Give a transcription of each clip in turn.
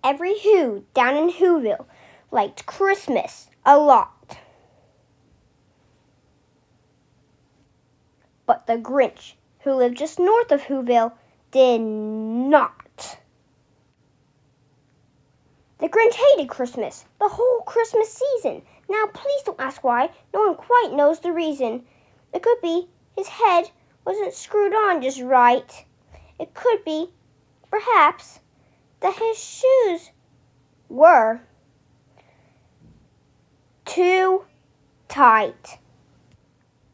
Every Who down in Whoville liked Christmas a lot. But the Grinch, who lived just north of Whoville, did not. The Grinch hated Christmas, the whole Christmas season. Now please don't ask why. No one quite knows the reason. It could be his head wasn't screwed on just right. It could be, perhaps, that his shoes were too tight.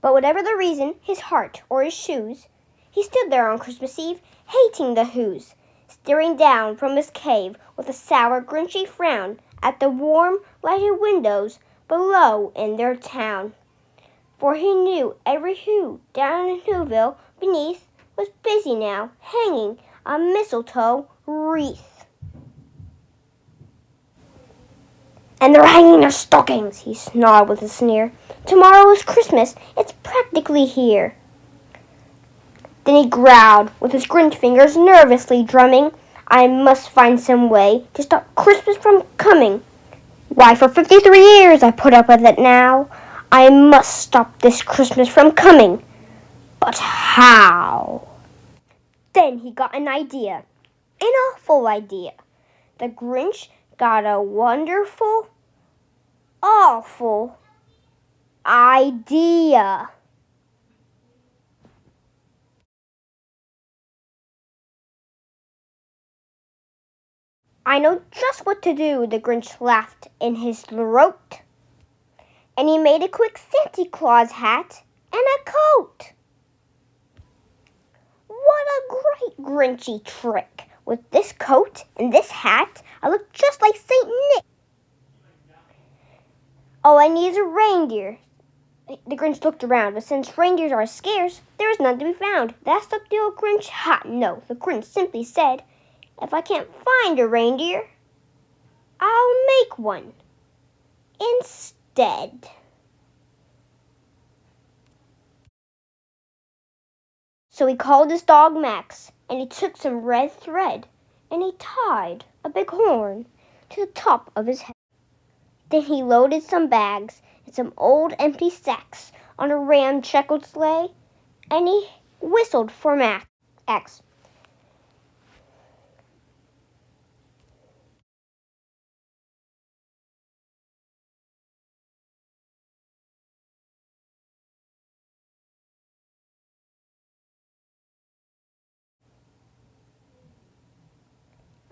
But whatever the reason, his heart or his shoes, he stood there on Christmas Eve, hating the Whos, staring down from his cave with a sour, grinchy frown at the warm, lighted windows below in their town. For he knew every Who down in Whoville beneath was busy now, hanging a mistletoe wreath. And they're hanging their stockings, he snarled with a sneer. Tomorrow is Christmas, it's practically here. Then he growled, with his Grinch fingers nervously drumming, I must find some way to stop Christmas from coming. Why, for 53 years I put up with it now. I must stop this Christmas from coming. But how? Then he got an idea, an awful idea. The Grinch got a wonderful, awful idea. I know just what to do, the Grinch laughed in his throat. And he made a quick Santa Claus hat and a coat. What a great Grinchy trick! With this coat and this hat, I look just like Saint Nick. All I need is a reindeer. The Grinch looked around, but since reindeers are scarce, there was none to be found. That stopped the old Grinch hot. No, the Grinch simply said, if I can't find a reindeer, I'll make one instead. So he called his dog Max, and he took some red thread, and he tied a big horn to the top of his head. Then he loaded some bags and some old empty sacks on a ramshackle sleigh, and he whistled for Max.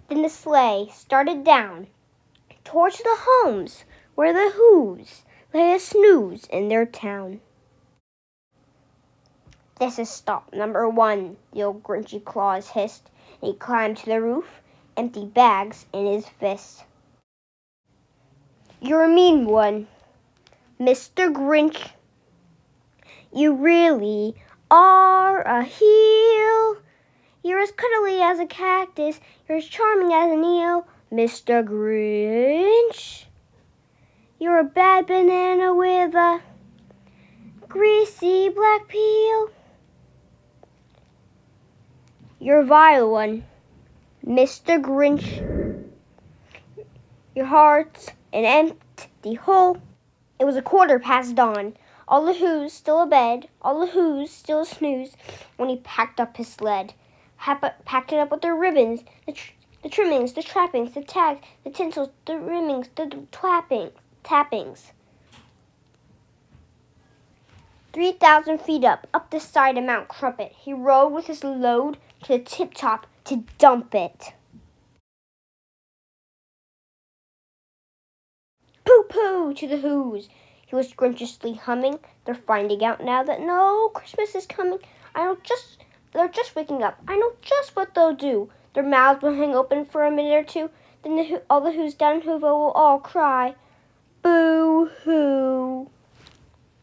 Then the sleigh started down towards the homes where the Whos lay a snooze in their town. This is stop number 1, the old Grinchy Claus hissed, and he climbed to the roof, empty bags in his fist. You're a mean one, Mr. Grinch. You really are a heel. You're as cuddly as a cactus. You're as charming as an eel, Mr. Grinch. You're a bad banana with a greasy black peel. You're a vile one, Mr. Grinch. Your heart's an empty hole. It was 15:15 dawn. All the Whos still abed, all the Whos still a snooze, when he packed up his sled. Packed it up with the ribbons, the trimmings, the trappings, the tags, the tinsels, the rimmings, the tappings. 3,000 feet up the side of Mount Crumpet, he rode with his load to the tip-top to dump it. Pooh-pooh to the Whos, he was grinchiously humming. They're finding out now that no Christmas is coming. They're just waking up. I know just what they'll do. Their mouths will hang open for a minute or two. Then all the Whos down in Whoville will all cry, boo-hoo.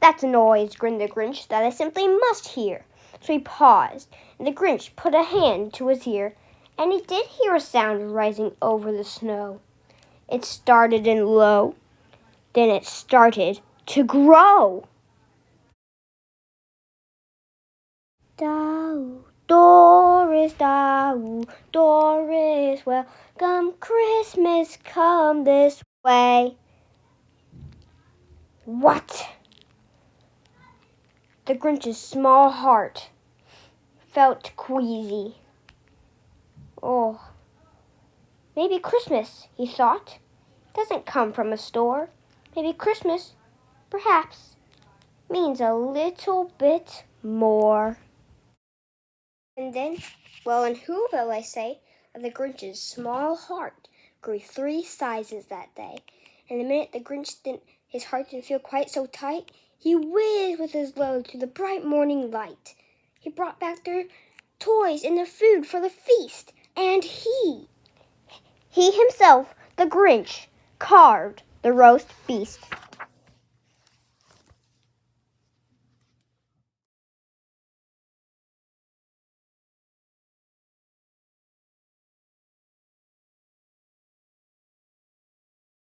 That's a noise, grinned the Grinch, that I simply must hear. So he paused, and the Grinch put a hand to his ear, and he did hear a sound rising over the snow. It started in low, then it started to grow. Do, do, Doris, Doris, welcome Christmas, come this way. What? The Grinch's small heart felt queasy. Oh, maybe Christmas, he thought, doesn't come from a store. Maybe Christmas, perhaps, means a little bit more. And then, well, in Whoville, I say, the Grinch's small heart grew 3 sizes that day. And the minute the Grinch his heart didn't feel quite so tight, he whizzed with his load through the bright morning light. He brought back their toys and the food for the feast. And he himself, the Grinch, carved the roast beast.